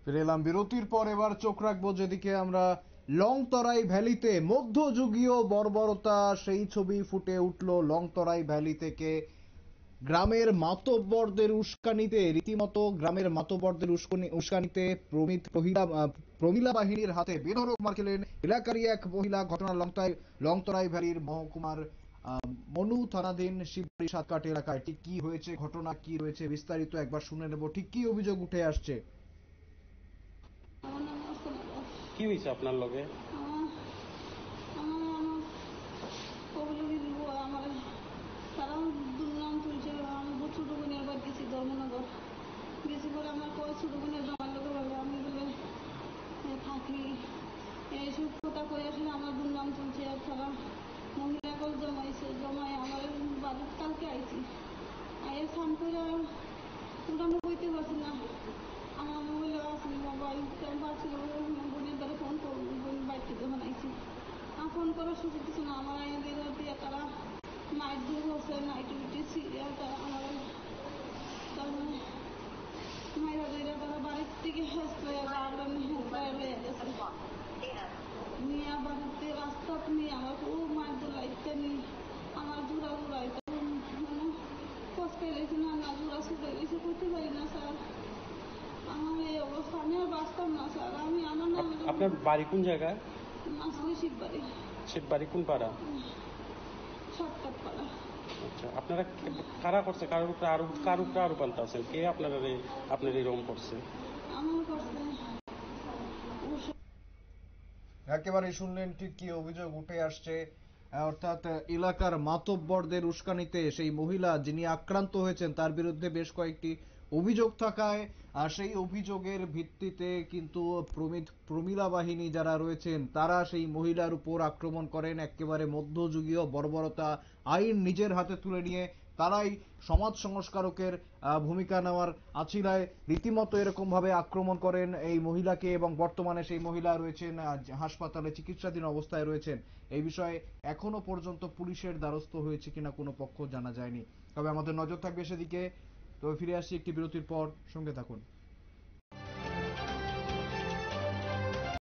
ফিরে এলাম বিরতির পর। এবার চোখ রাখবো যেদিকে আমরা লংতরাই ভ্যালিতে মধ্যযুগীয় বর্বরতা সেই ছবি ফুটে উঠল লংতরাই ভ্যালি থেকে। গ্রামের মাতব্বরদের উস্কানিতে রীতিমতো গ্রামের মাতব্বরদের উস্কানিতে প্রমিলা বাহিনীর হাতে বেধড়ক মার খেলেন এলাকারই এক মহিলা। ঘটনা লংতরাই ভ্যালির মহকুমার মনু থানাধীন শিববাড়ি সাতকাট এলাকায়। ঠিক কি হয়েছে, ঘটনা কি রয়েছে, বিস্তারিত একবার শুনে নেব। ঠিক কি অভিযোগ উঠে আসছে? কি হয়েছে আপনার লগে? ছোট বোনের বাড়ি গেছি ধর্মনগর, গেছি পরে আমার ছোট বোনের জামার লোকের বলে আমি বলে থাকি এইসব কথা করে আসলে আমার দুর্নাম চলছে। আর তারা মহিলাগুলো জমাই আমার বাড়ির কালকে আইছি আইয়া স্নান করে উঠানো বইতে পারছি না। আমার মোবাইলে আসলে মোবাইল পাচ্ছিল বোনের দ্বারা ফোন করবো, বোন বাড়িতে যখন আইছি ফোন করার সুযোগ কিছু না। আমার আইয়া দিয়ে তারা নাইট দিয়ে বসে নাইট উঠে সিরিয়াল তারা আমার তারপরে মাইরা দইরা তারা বাড়ির থেকে হেসে গার্ডেন হেসে লইয়া গেছে নিয়ে বাড়িতে রাস্তা নিয়ে আমার খুব মায়ের লাইটটা নিয়ে আমার জোড়া জোড়াইতে মানে কষ্টে লেগেছে না জোড়া শুকাই গেছে করতে পারি না স্যার। আমার এই অবস্থা আমি আর বাঁচতাম না স্যার। আমি আমার নাম আপনার বাড়ি কোন জায়গায়? আসলে শিববাড়ি। শিববাড়ি কোন পাড়া? সাতকাট পাড়া। আচ্ছা, আপনারা কারা করছে? কারোর উপরে আরো পাল্টা আছেন? কে আপনার এরকম করছে? আমার করছে। একেবারে শুনলেন ঠিক কি অভিযোগ উঠে আসছে। অর্থাৎ এলাকার মাতব্বরদের উস্কানিতে সেই মহিলা যিনি আক্রান্ত হয়েছেন তার বিরুদ্ধে বেশ কয়েকটি অভিযোগ থাকায় সেই অভিযোগের ভিত্তিতে কিন্তু প্রমিলা বাহিনী যারা রয়েছেন তারা সেই মহিলার উপর আক্রমণ করেন। একেবারে মধ্যযুগীয় বর্বরতা, আইন নিজের হাতে তুলে নিয়ে তারাই সমাজ সংস্কারকের ভূমিকা নেওয়ার আছিলায় রীতিমতো এরকম ভাবে আক্রমণ করেন এই মহিলাকে, এবং বর্তমানে সেই মহিলা রয়েছেন হাসপাতালে চিকিৎসাধীন অবস্থায় রয়েছেন। এই বিষয়ে এখনো পর্যন্ত পুলিশের দ্বারস্থ হয়েছে কিনা কোনো পক্ষ জানা যায়নি, তবে আমাদের নজর থাকবে সেদিকে। তবে ফিরে আসছি একটি বিরতির পর, সঙ্গে থাকুন।